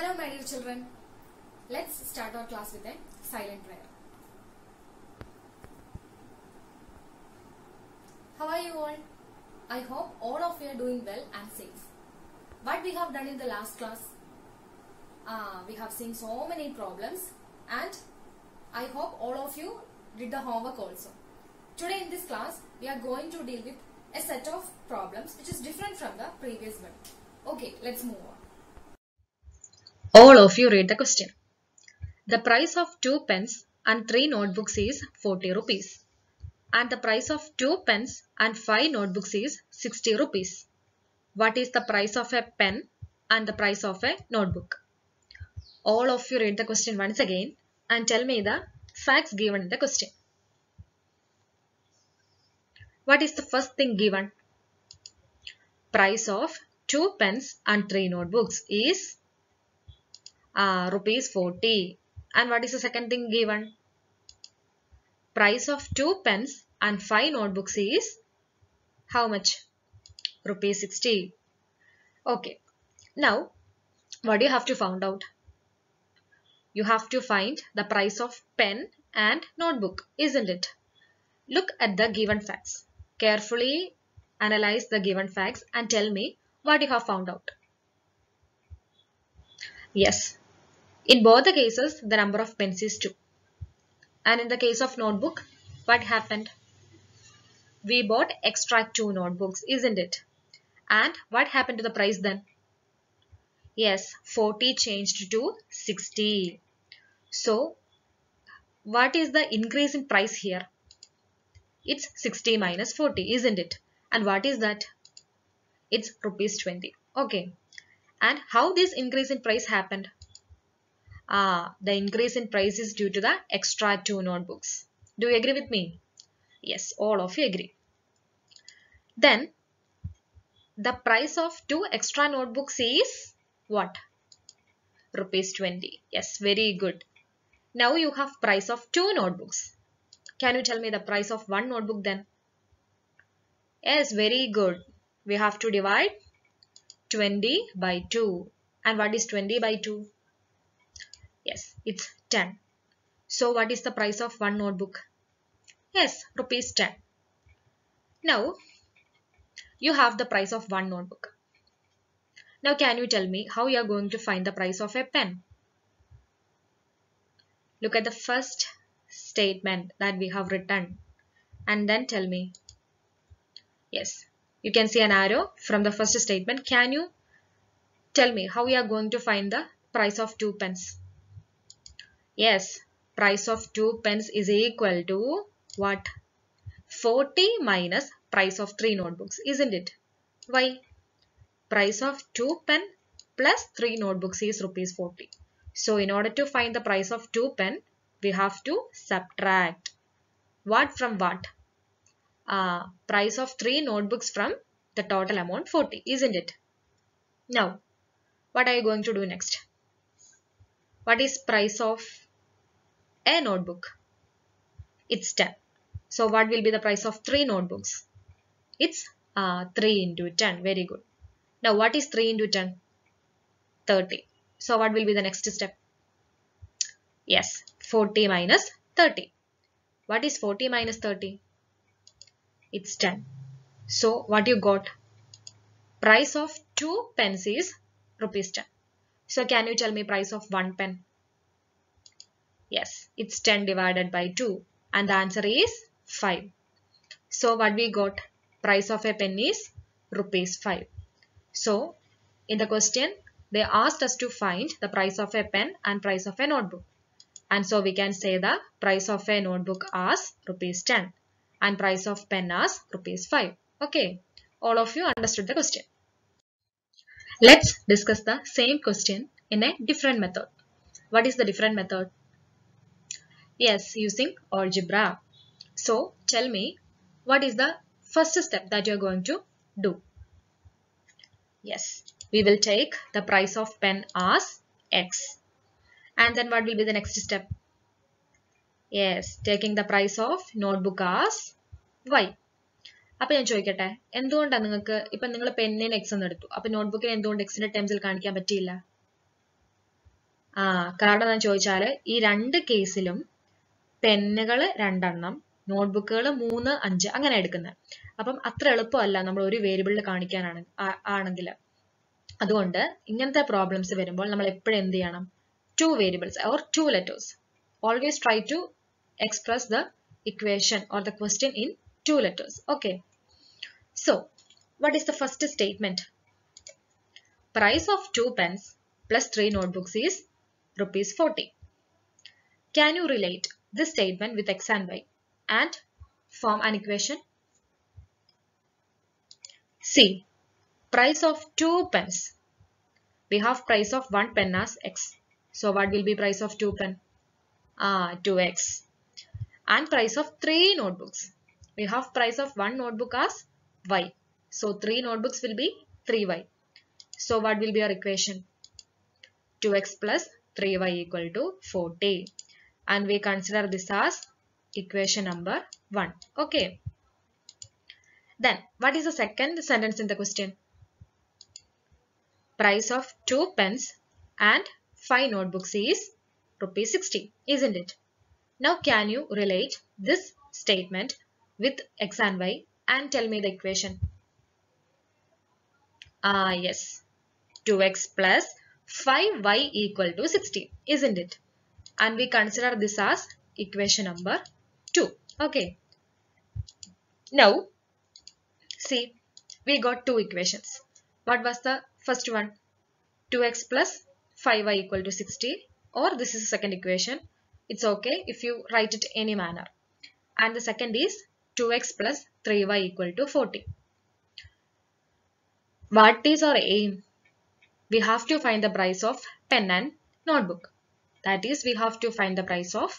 Hello my dear children, let's start our class with a silent prayer. How are you all? I hope all of you are doing well and safe. What we have done in the last class? We have seen so many problems and I hope all of you did the homework also. Today in this class, we are going to deal with a set of problems which is different from the previous one. Okay, let's move on. All of you read the question. The price of 2 pens and 3 notebooks is 40 rupees. And the price of 2 pens and 5 notebooks is 60 rupees. What is the price of a pen and the price of a notebook? All of you read the question once again and tell me the facts given in the question. What is the first thing given? Price of 2 pens and 3 notebooks is rupees 40. And what is the second thing given? Price of 2 pens and 5 notebooks is how much? Rupees 60. Okay. Now, what do you have to find out? You have to find the price of pen and notebook, isn't it? Look at the given facts. Carefully analyze the given facts and tell me what you have found out. Yes. In both the cases, the number of pens is 2. And in the case of notebook, what happened? We bought extra 2 notebooks, isn't it? And what happened to the price then? Yes, 40 changed to 60. So, what is the increase in price here? It's 60 minus 40, isn't it? And what is that? It's rupees 20. Okay. And how this increase in price happened? The increase in price is due to the extra 2 notebooks. Do you agree with me? Yes, all of you agree. Then, the price of 2 extra notebooks is what? Rupees 20. Yes, very good. Now you have price of 2 notebooks. Can you tell me the price of 1 notebook then? Yes, very good. We have to divide 20 by 2. And what is 20 by 2? Yes, it's 10. So what is the price of 1 notebook? Yes, rupees 10. Now, you have the price of 1 notebook. Now can you tell me how you are going to find the price of a pen? Look at the first statement that we have written and then tell me. Yes, you can see an arrow from the first statement. Can you tell me how we are going to find the price of 2 pens? Yes, price of 2 pens is equal to what? 40 minus price of 3 notebooks, isn't it? Why? Price of 2 pen plus 3 notebooks is rupees 40. So in order to find the price of 2 pen, we have to subtract what from what? Price of 3 notebooks from the total amount 40, isn't it? Now, what are you going to do next? What is price of a notebook? It's 10. So what will be the price of 3 notebooks? It's 3 into 10. Very good. Now what is 3 into 10? 30. So what will be the next step? Yes, 40 minus 30. What is 40 minus 30? It's 10. So what you got? Price of 2 pens is rupees 10. So can you tell me price of 1 pen? Yes, it's 10 divided by 2 and the answer is 5. So what we got? Price of a pen is rupees 5. So in the question they asked us to find the price of a pen and price of a notebook. And so we can say the price of a notebook as rupees 10 and price of pen as rupees 5. Okay, all of you understood the question. Let's discuss the same question in a different method. What is the different method? Yes, using algebra. So tell me, what is the first step that you are going to do? Yes, we will take the price of pen as X. And then what will be the next step? Yes, taking the price of notebook as Y. അപ്പോൾ ഞാൻ ചോദിക്കട്ടെ, എന്തുകൊണ്ടാണ് നിങ്ങൾക്ക് ഇപ്പം നിങ്ങൾ പെന്നിന് X എന്ന് എടുത്തു, അപ്പോൾ നോട്ട്ബുക്കിന് എന്തുകൊണ്ട് എക്സിന്റെ ടേംസിൽ കാണിക്കാൻ പറ്റിയില്ല? കാരണം എന്താ ചോദിച്ചാൽ ഈ രണ്ട് കേസിലും പെന്നുകൾ 2 എണ്ണം, നോട്ട്ബുക്കുകൾ 3, 5 അങ്ങനെ എടുക്കുന്നത്. അപ്പം അത്ര എളുപ്പമല്ല നമ്മൾ ഒരു വേരിയബിളിൽ കാണിക്കാനാണ് ആണെങ്കിൽ. അതുകൊണ്ട് ഇങ്ങനത്തെ പ്രോബ്ലംസ് വരുമ്പോൾ നമ്മൾ എപ്പോഴും എന്ത് ചെയ്യണം? 2 variables or 2 letters. Always try to express the equation or the question in 2 letters. Okay. So, what is the first statement? Price of 2 pens plus 3 notebooks is ₹40. Can you relate this statement with X and Y and form an equation? See, price of 2 pens. We have price of 1 pen as X. So what will be price of 2 pen? 2X. And price of 3 notebooks. We have price of 1 notebook as Y. So 3 notebooks will be 3Y. So what will be our equation? 2X plus 3Y equal to 40. And we consider this as equation number 1. Okay. Then what is the second sentence in the question? Price of 2 pens and 5 notebooks is ₹60, isn't it? Now can you relate this statement with X and Y and tell me the equation? Yes, 2X plus 5Y equal to 60, isn't it? And we consider this as equation number 2. Okay. Now, see, we got 2 equations. What was the first one? 2X plus 5Y equal to 60, or this is the second equation. It's okay if you write it any manner. And the second is 2X plus 3Y equal to 40. What is our aim? We have to find the price of pen and notebook. That is, we have to find the price of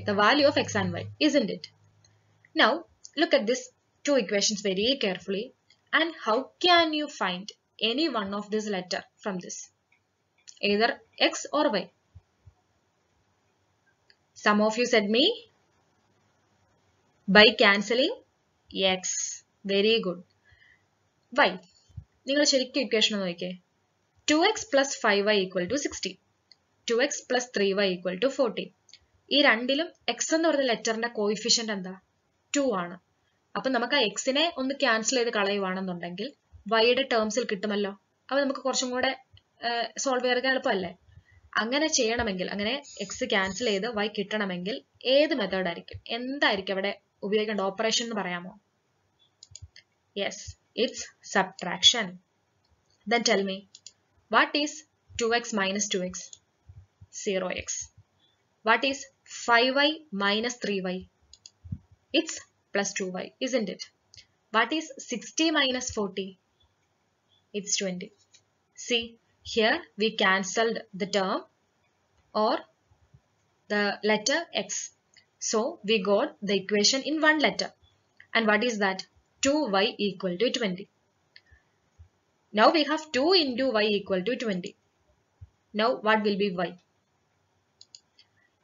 the value of X and Y, isn't it? Now, look at these 2 equations very carefully. And how can you find any one of this letter from this? Either X or Y. Some of you said me by cancelling X. Very good. Y. നിങ്ങൾ ശരിക്കും equation നോക്കിക്കേ. 2X plus 5Y equal to 60. 2X plus 3Y equal to 40. ഈ രണ്ടിലും X എന്ന് പറയുന്ന ലെറ്ററിന്റെ coefficient എന്താ? 2 ആണ്. അപ്പൊ നമുക്ക് ആ എക്സിനെ ഒന്ന് ക്യാൻസൽ ചെയ്ത് കളയുവാണെന്നുണ്ടെങ്കിൽ വൈയുടെ ടേംസിൽ കിട്ടുമല്ലോ. അപ്പൊ നമുക്ക് കുറച്ചും കൂടെ സോൾവ് ചെയ്യാൻ എളുപ്പമല്ലേ? അങ്ങനെ ചെയ്യണമെങ്കിൽ, അങ്ങനെ എക്സ് ക്യാൻസൽ ചെയ്ത് വൈ കിട്ടണമെങ്കിൽ ഏത് മെത്തേഡ് ആയിരിക്കും? എന്തായിരിക്കും അവിടെ ഉപയോഗിക്കേണ്ട ഓപ്പറേഷൻ എന്ന് പറയാമോ? Yes, it's subtraction. Then tell me, what is 2X minus 2X? 0X. What is 5Y minus 3Y? It's plus 2Y, isn't it? What is 60 minus 40? It's 20. See, here we cancelled the term or the letter X. So we got the equation in one letter. And what is that? 2Y equal to 20. Now we have 2 into Y equal to 20. Now what will be Y?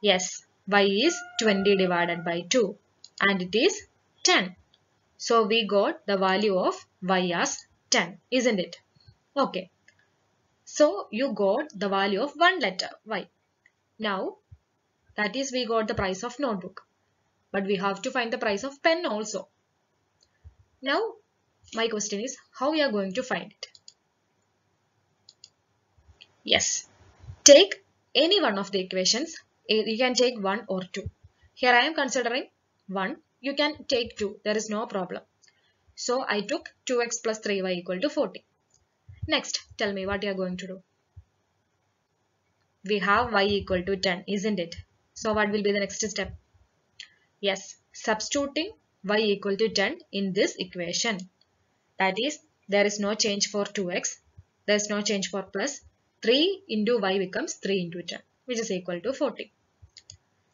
Yes, Y is 20 divided by 2 and it is 10. So we got the value of Y as 10, isn't it? Okay. So you got the value of one letter Y. Now that is we got the price of notebook. But we have to find the price of pen also. Now my question is, how we are going to find it? Yes, take any one of the equations. You can take 1 or 2. Here I am considering 1. You can take 2. There is no problem. So I took 2X plus 3Y equal to 40. Next, tell me what you are going to do. We have Y equal to 10, isn't it? So what will be the next step? Yes, substituting Y equal to 10 in this equation. That is, there is no change for 2X. There is no change for plus. 3 into Y becomes 3 into 10, which is equal to 40.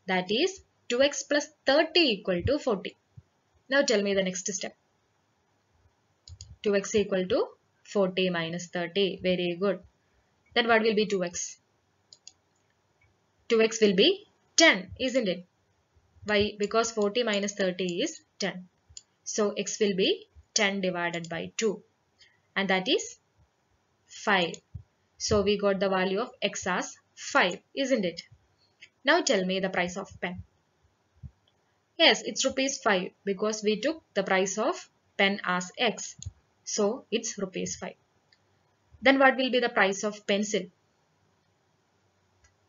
That is 2X plus 30 equal to 40. Now tell me the next step. 2X equal to 40 minus 30. Very good. Then what will be 2X? 2X will be 10, isn't it? Why? Because 40 minus 30 is 10. So X will be 10 divided by 2. And that is 5. So we got the value of x as 5, isn't it? Now tell me the price of pen. Yes, it's rupees 5 because we took the price of pen as x. So it's rupees 5. Then what will be the price of pencil?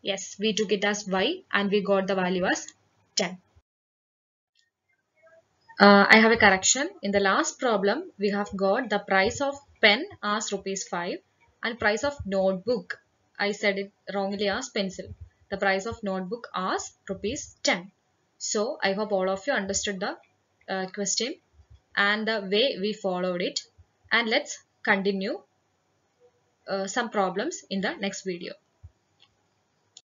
Yes, we took it as y and we got the value as 10. I have a correction. In the last problem, we have got the price of pen as rupees 5 and price of notebook. I said it wrongly as pencil. The price of notebook as rupees 10. So I hope all of you understood the question and the way we followed it. And let's continue some problems in the next video.